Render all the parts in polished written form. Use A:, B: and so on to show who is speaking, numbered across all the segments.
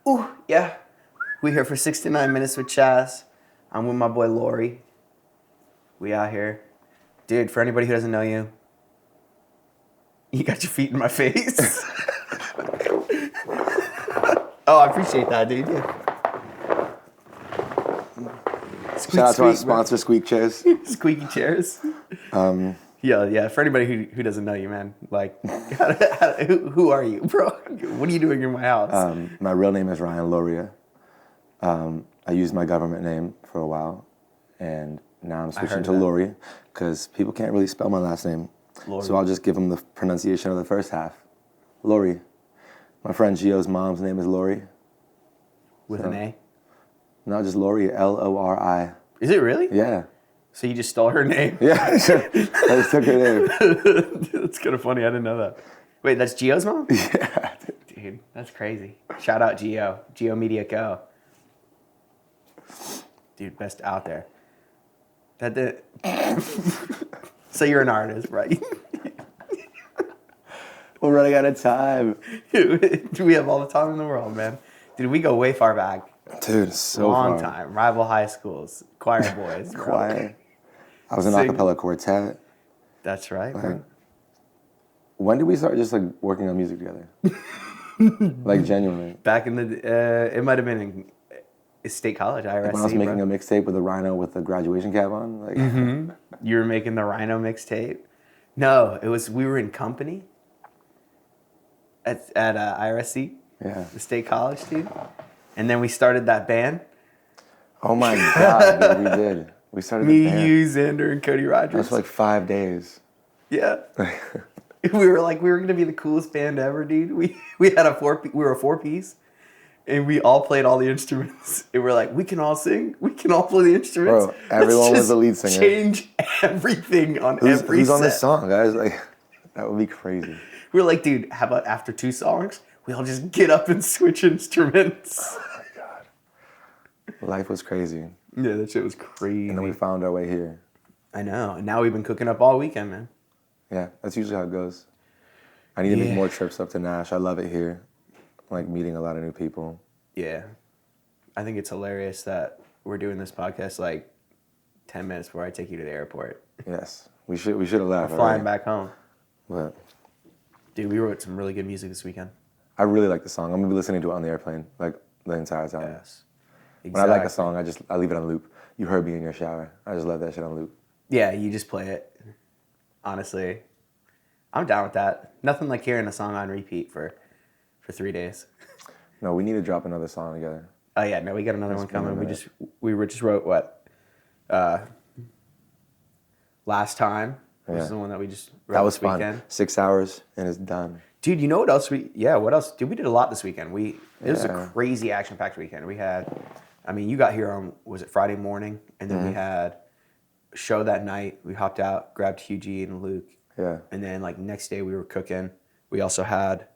A: Ooh, yeah. We here for 69 minutes with Chaz. I'm with my boy Lori. We out here. Dude, for anybody who doesn't know you, you got your feet in my face. Oh, I appreciate that, dude. Yeah.
B: Shout out to our sponsor, Squeak Chairs.
A: Squeaky chairs. Yeah. For anybody who doesn't know you, man, like, who are you, bro? What are you doing in my house?
B: My real name is Ryan Loria. I used my government name for a while, and now I'm switching to Lori because people can't really spell my last name. Lori. So I'll just give them the pronunciation of the first half. Lori. My friend Gio's mom's name is Lori.
A: With an A?
B: No, just Lori, Lori.
A: Is it really?
B: Yeah.
A: So you just stole her name?
B: Yeah, I just took her name.
A: That's kind of funny. I didn't know that. Wait, that's Gio's mom?
B: Yeah.
A: Dude, that's crazy. Shout out Gio. Gio Media Co. Dude, best out there. So you're an artist, right?
B: We're running out of time.
A: We have all the time in the world, man. Dude, we go way far back.
B: Dude, so
A: long
B: far.
A: Time. Rival high schools. Choir boys.
B: Choir. I was in an acapella quartet.
A: That's right, bro.
B: When did we start just like working on music together? Like genuinely.
A: Back in the, it might have been in State College, IRSC.
B: Like when I was making a mixtape with a rhino with the graduation cap on. Like.
A: You were making the rhino mixtape? No, we were in company at IRSC.
B: Yeah.
A: The State College, dude. And then we started that band.
B: Oh my God, dude, we did. We started
A: Me,
B: the band.
A: you, Xander, and Cody Rogers.
B: That was for like 5 days.
A: Yeah. we were gonna be the coolest band ever, dude. We were a 4-piece, and we all played all the instruments. And we're like, we can all sing, we can all play the instruments.
B: Bro, everyone was the lead singer.
A: Change everything on every set.
B: Who's on this song, guys? Like, that would be crazy.
A: We were like, dude, how about after 2 songs, we all just get up and switch instruments?
B: Oh my God. Life was crazy.
A: Yeah, that shit was crazy.
B: And then we found our way here.
A: I know. And now we've been cooking up all weekend, man.
B: Yeah, that's usually how it goes. I need to make more trips up to Nash. I love it here. I like meeting a lot of new people.
A: Yeah. I think it's hilarious that we're doing this podcast like 10 minutes before I take you to the airport.
B: Yes. We should have left.
A: We're flying back home.
B: But
A: dude, we wrote some really good music this weekend.
B: I really like the song. I'm gonna be listening to it on the airplane like the entire time.
A: Yes. Exactly.
B: When I like a song, I leave it on loop. You heard me in your shower. I just let that shit on loop.
A: Yeah, you just play it. Honestly, I'm down with that. Nothing like hearing a song on repeat for 3 days.
B: No, we need to drop another song together.
A: Oh yeah, no, we got another one coming. We just wrote what? Last Time. Which is the one that we just wrote
B: that was
A: this weekend.
B: Fun. 6 hours and it's done.
A: Dude, you know what else what else? Dude, we did a lot this weekend. It was a crazy action-packed weekend. We had, you got here on, was it Friday morning? And then we had a show that night. We hopped out, grabbed Hugh G and Luke.
B: Yeah.
A: And then like next day we were cooking. We also had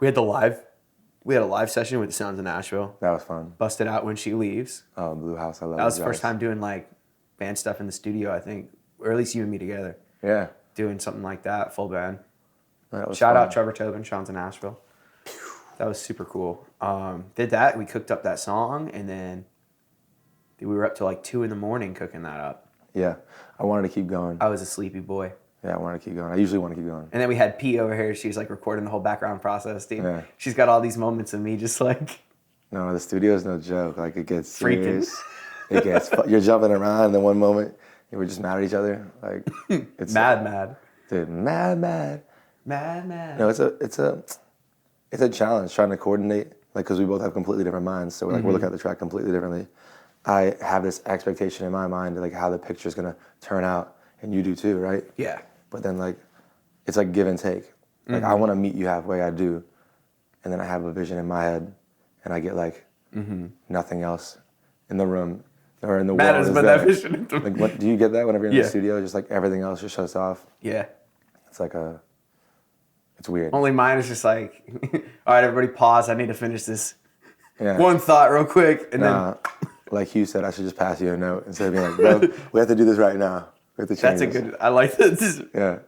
A: a live session with the Sounds of Nashville.
B: That was fun.
A: Busted Out When She Leaves.
B: Oh, Blue House, I love
A: that was the first time doing like band stuff in the studio, I think. Or at least you and me together.
B: Yeah.
A: Doing something like that, full band.
B: Shout
A: out Trevor Tobin, Sean's in Nashville. That was super cool. Did that. We cooked up that song, and then we were up till like 2 a.m. cooking that up.
B: Yeah, I wanted to keep going.
A: I was a sleepy boy.
B: Yeah, I wanted to keep going. I usually want to keep going.
A: And then we had P over here. She's like recording the whole background process, dude.
B: Yeah.
A: She's got all these moments of me just like...
B: No, the studio is no joke. Like, it gets serious. It gets... You're jumping around, and then one moment, we're just mad at each other. Like, it's...
A: mad.
B: Dude, mad. No, it's a challenge trying to coordinate, like, because we both have completely different minds. So, like, we're looking at the track completely differently. I have this expectation in my mind, like, how the picture's going to turn out, and you do too, right?
A: Yeah.
B: But then, like, it's like give and take. Like, I want to meet you halfway, I do. And then I have a vision in my head, and I get, like, nothing else in the room or in the world.
A: Matters, but that vision.
B: Like, what, do you get that whenever you're in the studio? Just, like, everything else just shuts off?
A: Yeah.
B: It's like it's weird.
A: Only mine is just like, all right, everybody pause. I need to finish this one thought real quick. And then...
B: Like Hugh said, I should just pass you a note instead of being like, bro, we have to do this right now. We have to change this.
A: I like this.
B: Yeah.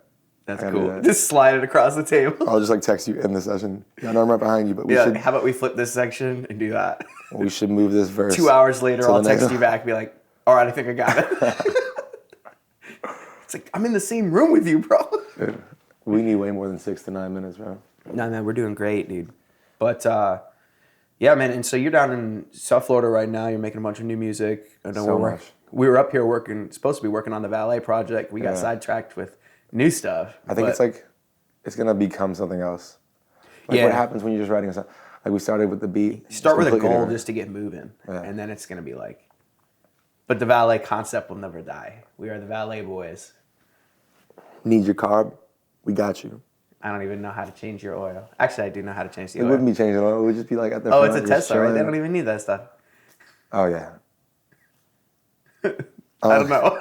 A: That's cool. Just slide it across the table.
B: I'll just like text you in the session. Yeah, I know I'm right behind you, but we should.
A: How about we flip this section and do that?
B: We should move this verse.
A: 2 hours later, I'll text you back and be like, all right, I think I got it. It's like, I'm in the same room with you, bro.
B: Dude, we need way more than 6 to 9 minutes, bro.
A: No, man, we're doing great, dude. But, yeah, man, and so you're down in South Florida right now. You're making a bunch of new music. I know
B: So much.
A: We were up here supposed to be working on the Valet project. We got sidetracked with new stuff.
B: I think it's going to become something else. Like what happens when you're just writing a song? Like we started with the beat.
A: You start with a goal just to get moving. Yeah. And then it's going to be like, but the Valet concept will never die. We are the Valet boys.
B: Need your carb? We got you.
A: I don't even know how to change your oil. Actually, I do know how to change the oil.
B: It wouldn't be changing oil. It would just be like at the
A: front. Oh, it's a Tesla, right? They don't even need that stuff.
B: Oh, yeah.
A: I don't know.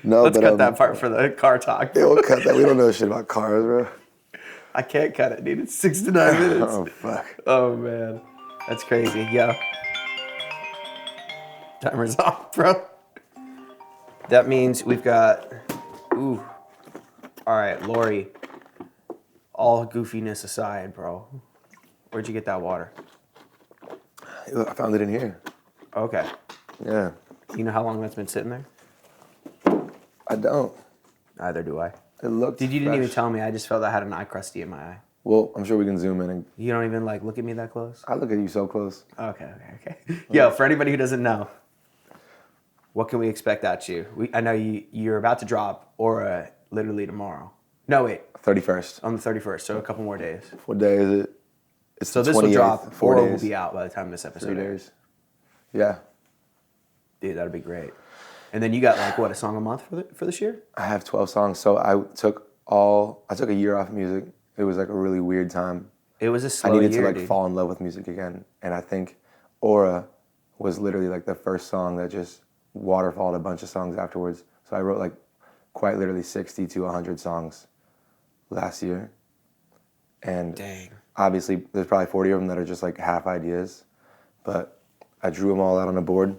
B: No,
A: Let's cut that part for the car talk.
B: Yeah, we'll cut that. We don't know shit about cars, bro.
A: I can't cut it, dude. It's 6 to 9 minutes.
B: Oh, fuck.
A: Oh, man. That's crazy. Yeah. Timer's off, bro. That means we've got... Ooh. All right, Lori. All goofiness aside, bro. Where'd you get that water?
B: I found it in here.
A: Okay.
B: Yeah.
A: You know how long that's been sitting there?
B: I don't.
A: Neither do I.
B: It looked
A: You didn't even tell me. I just felt I had an eye crusty in my eye.
B: Well, I'm sure we can zoom in. And
A: you don't even look at me that close?
B: I look at you so close.
A: Okay. Yo, for anybody who doesn't know, what can we expect at you? I know you're about to drop Aura literally tomorrow. No, wait.
B: 31st.
A: On the 31st, so a couple more days.
B: What day is it? It's
A: so
B: the
A: this will drop.
B: 4
A: Aura
B: days.
A: will be out by the time this episode
B: 3
A: airs.
B: days. Yeah.
A: Dude, that'd be great. And then you got a song a month for this year?
B: I have 12 songs. So I took a year off music. It was like a really weird time.
A: It was a slow year,
B: I needed to fall in love with music again. And I think Aura was literally like the first song that just waterfalled a bunch of songs afterwards. So I wrote quite literally 60 to 100 songs last year. And
A: dang.
B: Obviously there's probably 40 of them that are just half ideas. But I drew them all out on a board.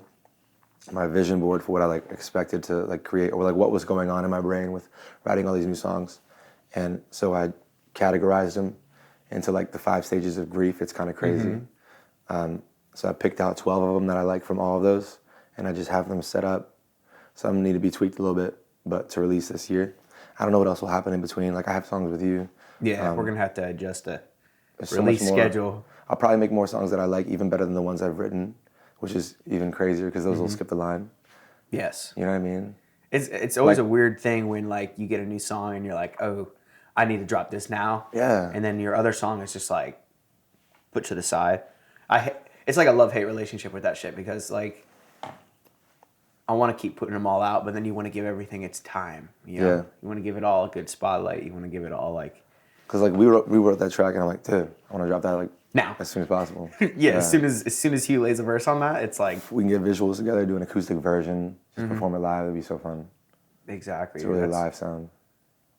B: My vision board for what I expected to create, or what was going on in my brain with writing all these new songs. And so I categorized them into the 5 stages of grief. It's kind of crazy. Mm-hmm. So I picked out 12 of them that I like from all of those, and I just have them set up. Some need to be tweaked a little bit, but to release this year. I don't know what else will happen in between. I have songs with you.
A: Yeah, we're gonna have to adjust a release schedule.
B: I'll probably make more songs that I like even better than the ones I've written, which is even crazier because those will skip the line.
A: Yes.
B: You know what I mean?
A: It's always a weird thing when you get a new song and you're like, oh, I need to drop this now.
B: Yeah.
A: And then your other song is just put to the side. It's like a love-hate relationship with that shit because I want to keep putting them all out, but then you want to give everything its time. You know?
B: Yeah.
A: You want to give it all a good spotlight. You want to give it all
B: Because we wrote that track and I'm like, dude, I want to drop that
A: now
B: as soon as possible.
A: Yeah, as soon as Hugh lays a verse on that, it's
B: we can get visuals together, do an acoustic version, just perform it live. It'd be so fun.
A: Exactly.
B: It's a really live sound.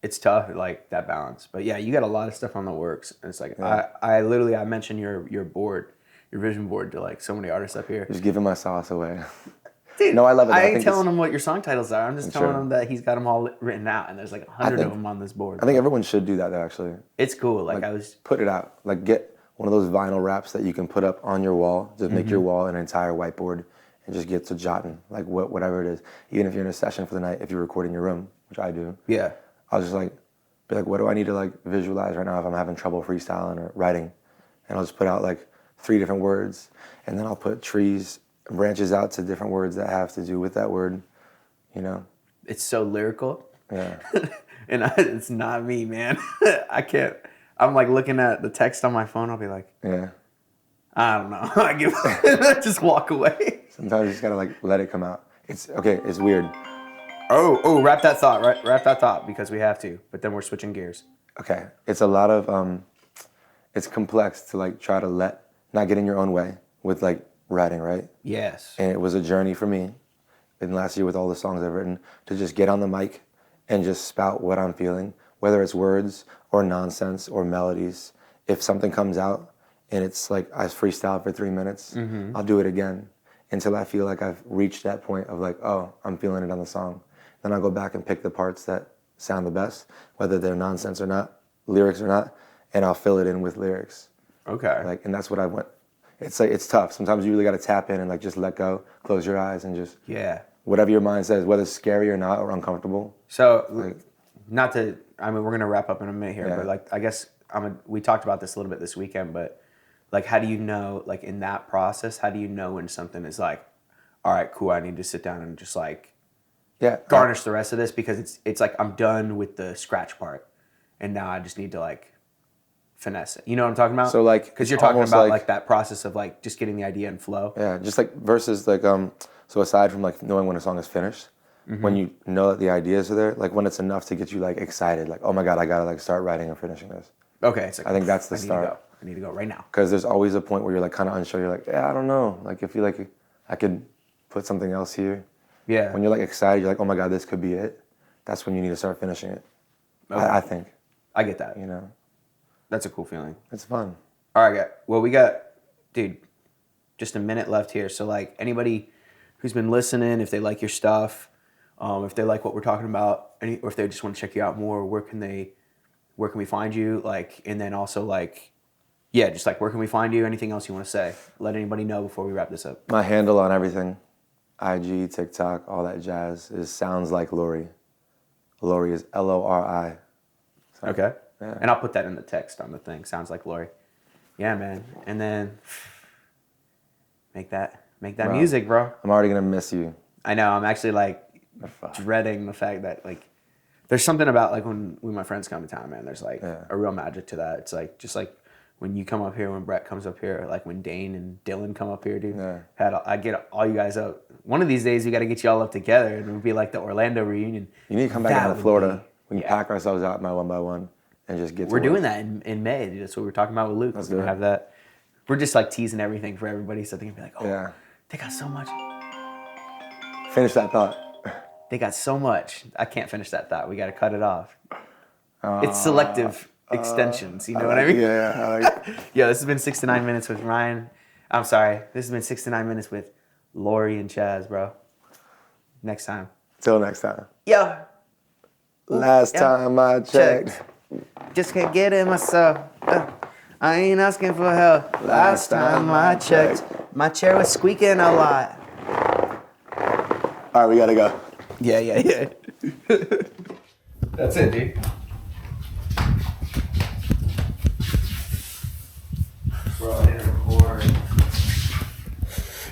A: It's tough, that balance. But yeah, you got a lot of stuff on the works. And it's I mentioned your board, your vision board to so many artists up here.
B: Just giving my sauce away.
A: Dude,
B: no, I love it.
A: I ain't telling him what your song titles are. I'm just telling him that he's got them all written out, and there's 100 of them on this board.
B: I think everyone should do that, though, actually.
A: It's cool.
B: Put it out. Get one of those vinyl wraps that you can put up on your wall. Just make your wall an entire whiteboard and just get to jotting, whatever it is. Even if you're in a session for the night, if you record in your room, which I do.
A: Yeah.
B: I'll just be what do I need to visualize right now if I'm having trouble freestyling or writing? And I'll just put out 3 different words, and then I'll put trees, branches out to different words that have to do with that word,
A: It's so lyrical.
B: Yeah.
A: And it's not me, man. I can't. I'm looking at the text on my phone. I'll be like,
B: yeah.
A: I don't know. I give up. Just walk away.
B: Sometimes you just gotta let it come out. It's okay. It's weird.
A: Oh, wrap that thought, right? Wrap that thought because we have to. But then we're switching gears.
B: Okay. It's a lot of it's complex to try to not get in your own way with writing, right?
A: Yes.
B: And it was a journey for me in last year with all the songs I've written to just get on the mic and just spout what I'm feeling, whether it's words or nonsense or melodies. If something comes out and it's I freestyle for 3 minutes, I'll do it again until I feel I've reached that point of oh, I'm feeling it on the song. Then I'll go back and pick the parts that sound the best, whether they're nonsense or not, lyrics or not, and I'll fill it in with lyrics.
A: Okay.
B: Like, and that's what I want. It's like, it's tough. Sometimes you really got to tap in and like just let go, close your eyes, and just whatever your mind says, whether it's scary or not or uncomfortable.
A: So,
B: like,
A: not to, I mean, we're gonna wrap up in a minute here, but like, I guess we talked about this a little bit this weekend, but like, how do you know, like in that process, how do you know when something is like, all right, cool, I need to sit down and just like garnish the rest of this, because it's like I'm done with the scratch part, and now I just need to like finesse it. You know what I'm talking about?
B: So like,
A: because you're talking about like that process of like just getting the idea and flow.
B: Yeah, just like versus like so aside from like knowing when a song is finished, when you know that the ideas are there, like when it's enough to get you like excited, like, oh my God, I gotta like start writing and finishing this.
A: Okay, it's like,
B: I think that's the start.
A: I need to go right now.
B: Because there's always a point where you're like kind of unsure. You're like, yeah, I don't know. Like I feel like I could put something else here.
A: Yeah.
B: When you're like excited, you're like, oh my God, this could be it. That's when you need to start finishing it. Okay. I think.
A: I get that.
B: You know.
A: That's a cool feeling.
B: It's fun.
A: All right, well, we got, dude, just a minute left here. So like anybody who's been listening, if they like your stuff, if they like what we're talking about, or if they just want to check you out more, where can we find you? Like, and then also like, yeah, just like where can we find you? Anything else you want to say? Let anybody know before we wrap this up.
B: My handle on everything, IG, TikTok, all that jazz, is Sounds Like Lori. Lori is Lori. So,
A: okay.
B: Yeah.
A: And I'll put that in the text on the thing. Sounds Like Lori. Yeah, man. And then make that bro, music, bro.
B: I'm already gonna miss you.
A: I know. I'm actually like dreading the fact that like there's something about like when my friends come to town, man. There's like a real magic to that. It's like just like when you come up here, when Brett comes up here, like when Dane and Dylan come up here, dude. Yeah. I get all you guys up. One of these days, we got to get you all up together, and it'll be like the Orlando reunion.
B: You need to come back down to Florida. We can pack ourselves out by one and just get.
A: We're doing that in May. Dude. That's what we were talking about with Luke. We're gonna have that. We're just like teasing everything for everybody, so they can be like, "Oh, they got so much."
B: Finish that thought.
A: They got so much. I can't finish that thought. We got to cut it off. It's selective extensions. You know what I mean?
B: Yeah, I like it.
A: Yeah, this has been 6 to 9 minutes with Ryan. I'm sorry. This has been 6 to 9 minutes with Lori and Chaz, bro. Next time.
B: Till next time.
A: Yeah.
B: Last time I checked.
A: Just can't get it myself. I ain't asking for help. Last time I checked. My chair was squeaking a lot.
B: All right, we gotta go.
A: Yeah. That's it, dude. Bro, I didn't record.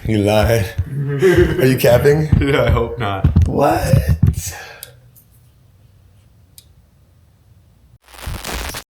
B: You lied. Are you capping?
A: I hope not.
B: What?